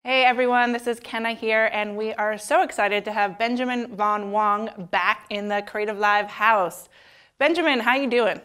Hey everyone, this is Kenna here, and we are so excited to have Benjamin von Wong back in the CreativeLive house. Benjamin, how you doing?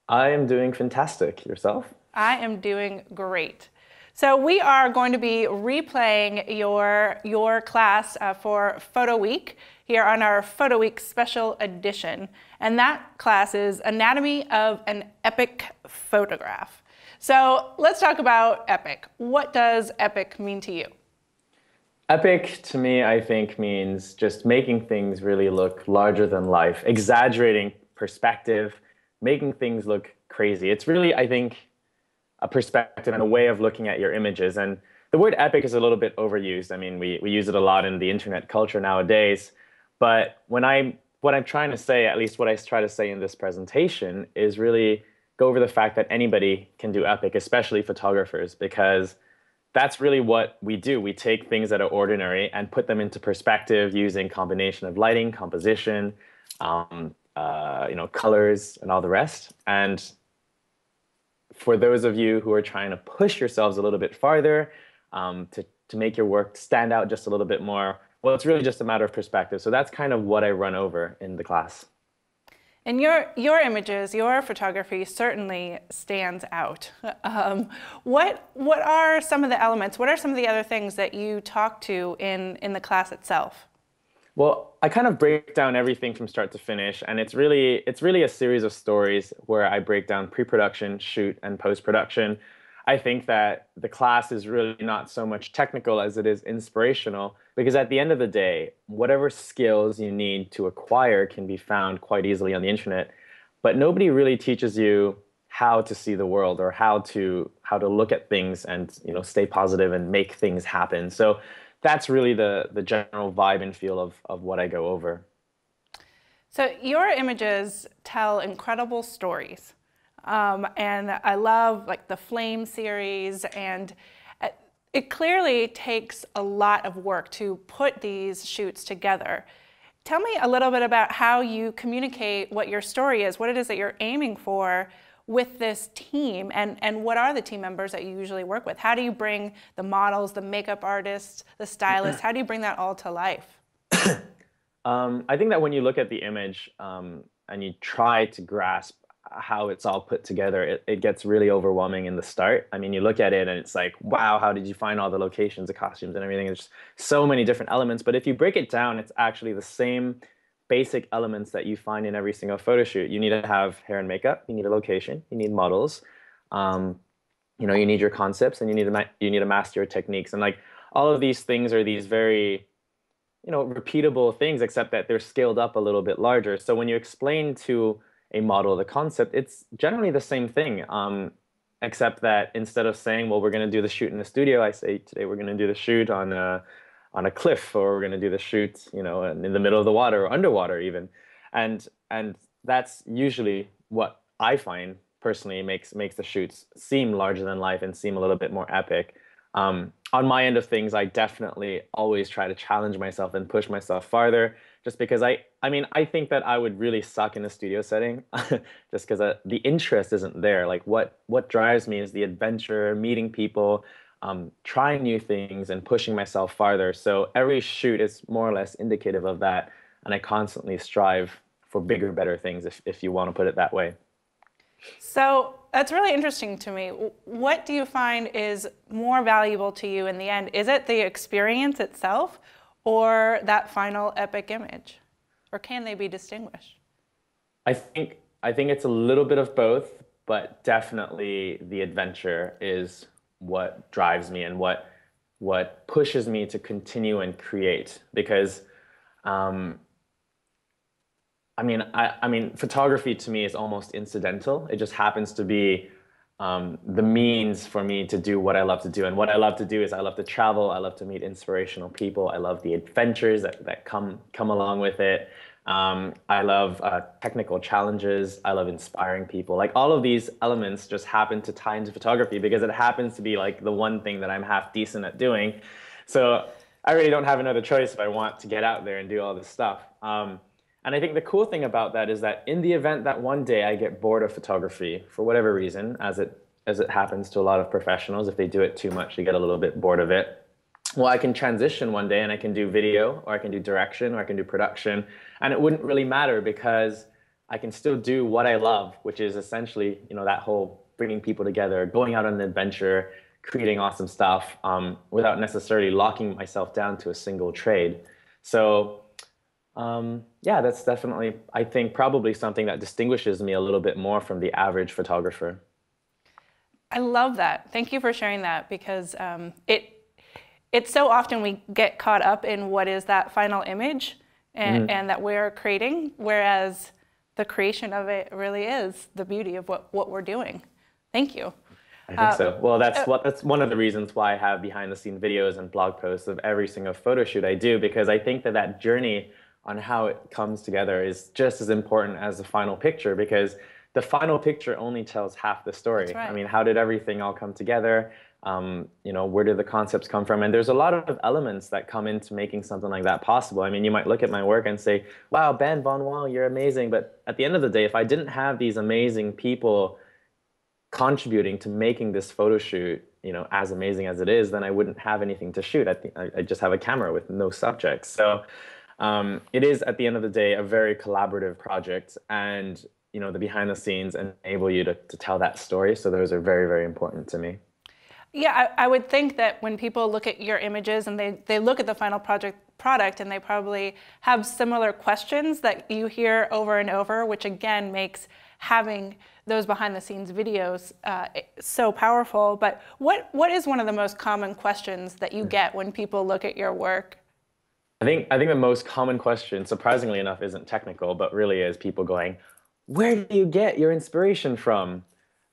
I am doing fantastic. Yourself? I am doing great. So we are going to be replaying your class for Photo Week here on our Photo Week special edition. And that class is Anatomy of an Epic Photograph. So let's talk about epic. What does epic mean to you? Epic to me, I think, means just making things really look larger than life, exaggerating perspective, making things look crazy. It's really, I think, a perspective and a way of looking at your images. And the word epic is a little bit overused. I mean, we use it a lot in the internet culture nowadays. But what I'm trying to say, at least what I try to say in this presentation, is really go over the fact that anybody can do epic, especially photographers, because that's really what we do. We take things that are ordinary and put them into perspective using combination of lighting, composition, colors, and all the rest. And for those of you who are trying to push yourselves a little bit farther, to make your work stand out just a little bit more, well, it's really just a matter of perspective. So that's kind of what I run over in the class. And your images, your photography certainly stands out. What are some of the elements? What are some of the other things that you talk to in the class itself? Well, I kind of break down everything from start to finish, and it's really a series of stories where I break down pre-production, shoot, and post-production. I think that the class is really not so much technical as it is inspirational, because at the end of the day, whatever skills you need to acquire can be found quite easily on the internet, but nobody really teaches you how to see the world or how to look at things and stay positive and make things happen. So that's really the general vibe and feel of what I go over. So your images tell incredible stories. And I love like the Flame series, and it clearly takes a lot of work to put these shoots together. Tell me a little bit about how you communicate what your story is, what it is that you're aiming for with this team, and what are the team members that you usually work with? How do you bring the models, the makeup artists, the stylists, how do you bring that all to life? I think that when you look at the image and you try to grasp how it's all put together, it gets really overwhelming in the start. I mean, you look at it and it's like, wow, how did you find all the locations, the costumes, and everything? There's so many different elements. But if you break it down, it's actually the same basic elements that you find in every single photo shoot. You need to have hair and makeup, you need a location, you need models, you need your concepts, and you need to master your techniques. And like all of these things are these very repeatable things, except that they're scaled up a little bit larger. So when you explain to a model the concept, it's generally the same thing, except that instead of saying, well, we're going to do the shoot in the studio, I say today we're going to do the shoot on a cliff, or we're going to do the shoot in the middle of the water or underwater even. And that's usually what I find personally makes the shoots seem larger than life and seem a little bit more epic. On my end of things, I definitely always try to challenge myself and push myself farther, just because I think that I would really suck in a studio setting, just because the interest isn't there. Like what drives me is the adventure, meeting people, trying new things, and pushing myself farther. So every shoot is more or less indicative of that, and I constantly strive for bigger, better things, if you want to put it that way. So that's really interesting to me. What do you find is more valuable to you in the end? Is it the experience itself or that final epic image? Or can they be distinguished? I think it's a little bit of both, but definitely the adventure is what drives me and what pushes me to continue and create. Because photography to me is almost incidental. It just happens to be the means for me to do what I love to do. And what I love to do is I love to travel. I love to meet inspirational people. I love the adventures that come along with it. I love technical challenges. I love inspiring people. Like all of these elements just happen to tie into photography because it happens to be like the one thing that I'm half decent at doing. So I really don't have another choice if I want to get out there and do all this stuff. And I think the cool thing about that is that in the event that one day I get bored of photography for whatever reason, as it happens to a lot of professionals, if they do it too much, they get a little bit bored of it. well, I can transition one day and I can do video or I can do direction or I can do production. And it wouldn't really matter because I can still do what I love, which is essentially, that whole bringing people together, going out on an adventure, creating awesome stuff without necessarily locking myself down to a single trade. So, yeah, that's definitely, I think, probably something that distinguishes me a little bit more from the average photographer. I love that. Thank you for sharing that because it's so often we get caught up in what is that final image and that we're creating, whereas the creation of it really is the beauty of what we're doing. Thank you. I think so. Well, that's one of the reasons why I have behind the scene videos and blog posts of every single photo shoot I do, because I think that that journey on how it comes together is just as important as the final picture, because the final picture only tells half the story. That's right. I mean, how did everything all come together? Where did the concepts come from? And there's a lot of elements that come into making something like that possible. I mean, you might look at my work and say, wow, Ben Von Wong, you're amazing. But at the end of the day, if I didn't have these amazing people contributing to making this photo shoot, as amazing as it is, then I wouldn't have anything to shoot. I just have a camera with no subjects. So it is, at the end of the day, a very collaborative project. And, the behind the scenes enable you to tell that story. So those are very, very important to me. Yeah, I would think that when people look at your images and they look at the final product and they probably have similar questions that you hear over and over, which again makes having those behind the scenes videos so powerful. But what is one of the most common questions that you get when people look at your work? I think the most common question, surprisingly enough, isn't technical, but really is people going, where do you get your inspiration from?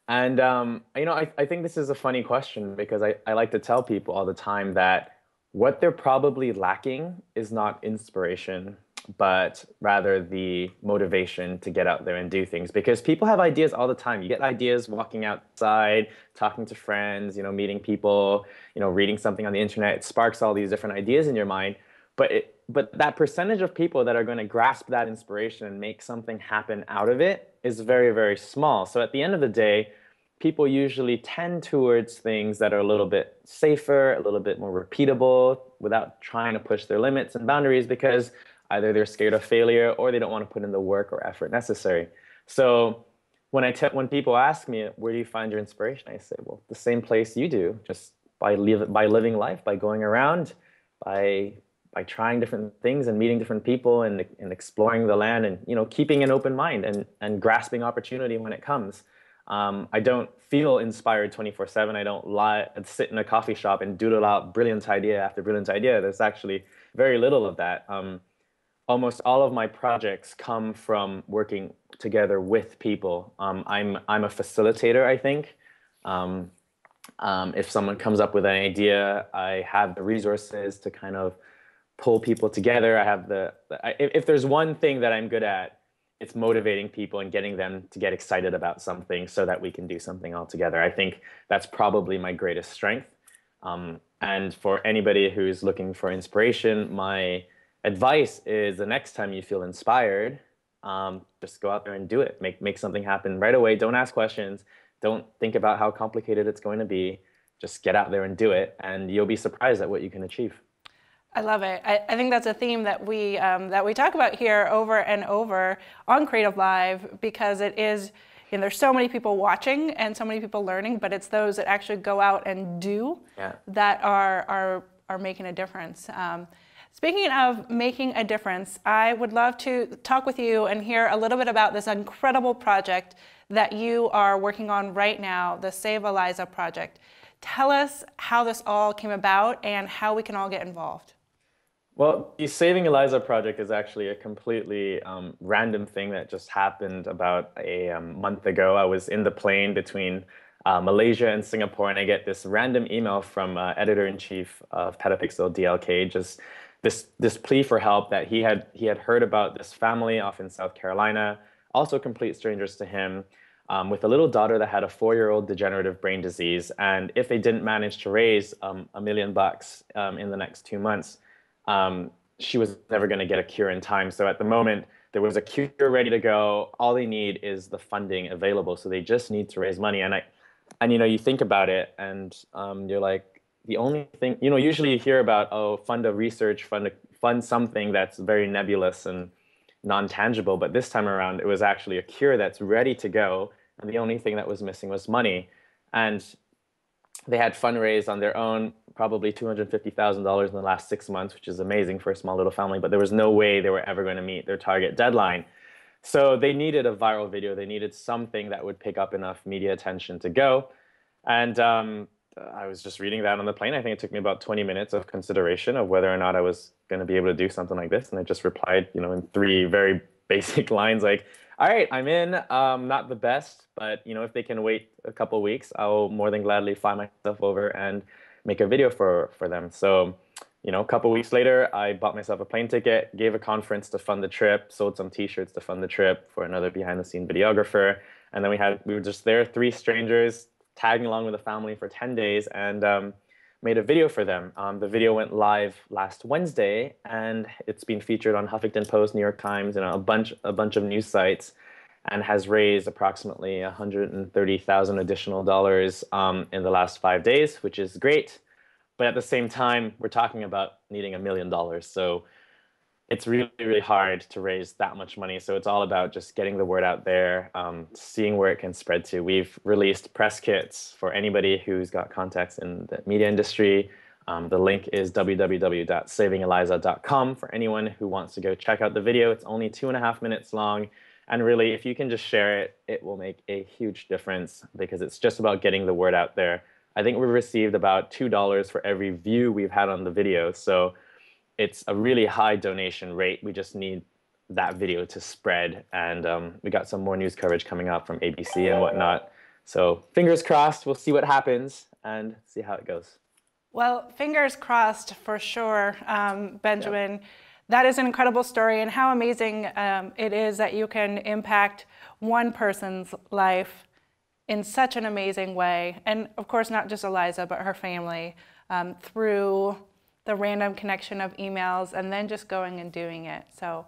And, I think this is a funny question because I like to tell people all the time that what they're probably lacking is not inspiration, but rather the motivation to get out there and do things. Because people have ideas all the time. You get ideas walking outside, talking to friends, meeting people, reading something on the internet. It sparks all these different ideas in your mind. But that percentage of people that are going to grasp that inspiration and make something happen out of it is very, very small. So at the end of the day, people usually tend towards things that are a little bit safer, a little bit more repeatable without trying to push their limits and boundaries because either they're scared of failure or they don't want to put in the work or effort necessary. So when people ask me, where do you find your inspiration? I say, well, the same place you do, just by living life, by going around, by trying different things and meeting different people and exploring the land and keeping an open mind and grasping opportunity when it comes. I don't feel inspired 24/7. I don't sit in a coffee shop and doodle out brilliant idea after brilliant idea. There's actually very little of that. Almost all of my projects come from working together with people. I'm a facilitator, I think. If someone comes up with an idea, I have the resources to kind of pull people together. I have if there's one thing that I'm good at, it's motivating people and getting them to get excited about something so that we can do something all together. I think that's probably my greatest strength. And for anybody who's looking for inspiration, my advice is the next time you feel inspired, just go out there and do it. Make something happen right away. Don't ask questions. Don't think about how complicated it's going to be. Just get out there and do it, and you'll be surprised at what you can achieve. I love it. I think that's a theme that we talk about here over and over on CreativeLive because it is, there's so many people watching and so many people learning, but it's those that actually go out and do that are making a difference. Speaking of making a difference, I would love to talk with you and hear a little bit about this incredible project that you are working on right now, the Save Eliza project. Tell us how this all came about and how we can all get involved. Well, the Saving Eliza project is actually a completely random thing that just happened about a month ago. I was in the plane between Malaysia and Singapore, and I get this random email from editor-in-chief of Petapixel, DLK, just this plea for help that he had heard about this family off in South Carolina, also complete strangers to him, with a little daughter that had a 4-year-old degenerative brain disease. And if they didn't manage to raise $1 million in the next 2 months, she was never going to get a cure in time. So at the moment, there was a cure ready to go. All they need is the funding available. So they just need to raise money. And you think about it and you're like, the only thing, usually you hear about, oh, fund a research, fund something that's very nebulous and non-tangible, but this time around it was actually a cure that's ready to go, and the only thing that was missing was money. And they had fundraised on their own probably $250,000 in the last 6 months, which is amazing for a small little family, but there was no way they were ever going to meet their target deadline. So they needed a viral video. They needed something that would pick up enough media attention to go. And I was just reading that on the plane. I think it took me about 20 minutes of consideration of whether or not I was going to be able to do something like this. And I just replied, in 3 very basic lines, like, all right, I'm in. Not the best, but if they can wait a couple of weeks, I'll more than gladly fly myself over and make a video for them. So, a couple of weeks later, I bought myself a plane ticket, gave a conference to fund the trip, sold some T-shirts to fund the trip for another behind-the-scene videographer, and then we were just there, 3 strangers tagging along with a family for 10 days, and made a video for them. The video went live last Wednesday, and it's been featured on Huffington Post, New York Times, and a bunch of news sites, and has raised approximately 130,000 additional dollars in the last 5 days, which is great. But at the same time, we're talking about needing $1 million. So it's really, really hard to raise that much money. So it's all about just getting the word out there, seeing where it can spread to. We've released press kits for anybody who's got contacts in the media industry. The link is www.savingeliza.com for anyone who wants to go check out the video. It's only 2.5 minutes long. And really, if you can just share it, it will make a huge difference, because it's just about getting the word out there. I think we've received about $2 for every view we've had on the video. So it's a really high donation rate. We just need that video to spread. And we got some more news coverage coming up from ABC and whatnot. So fingers crossed, we'll see what happens and see how it goes. Well, fingers crossed for sure, Benjamin. Yep. That is an incredible story, and how amazing it is that you can impact one person's life in such an amazing way. And of course, not just Eliza, but her family, through the random connection of emails and then just going and doing it. So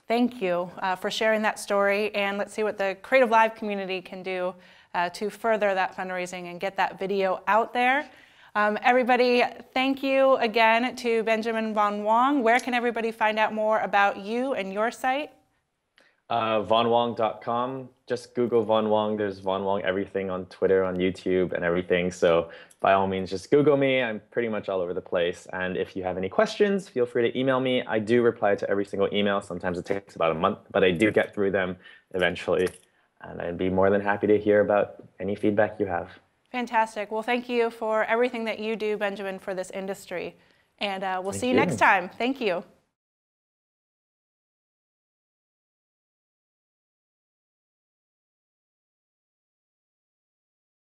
thank you for sharing that story, and let's see what the CreativeLive community can do to further that fundraising and get that video out there. Everybody, thank you again to Benjamin Von Wong. Where can everybody find out more about you and your site? VonWong.com. Just Google Von Wong. There's Von Wong everything on Twitter, on YouTube, and everything. So by all means, just Google me. I'm pretty much all over the place. And if you have any questions, feel free to email me. I do reply to every single email. Sometimes it takes about a month, but I do get through them eventually. And I'd be more than happy to hear about any feedback you have. Fantastic. Well, thank you for everything that you do, Benjamin, for this industry. And we'll see you next time. Thank you.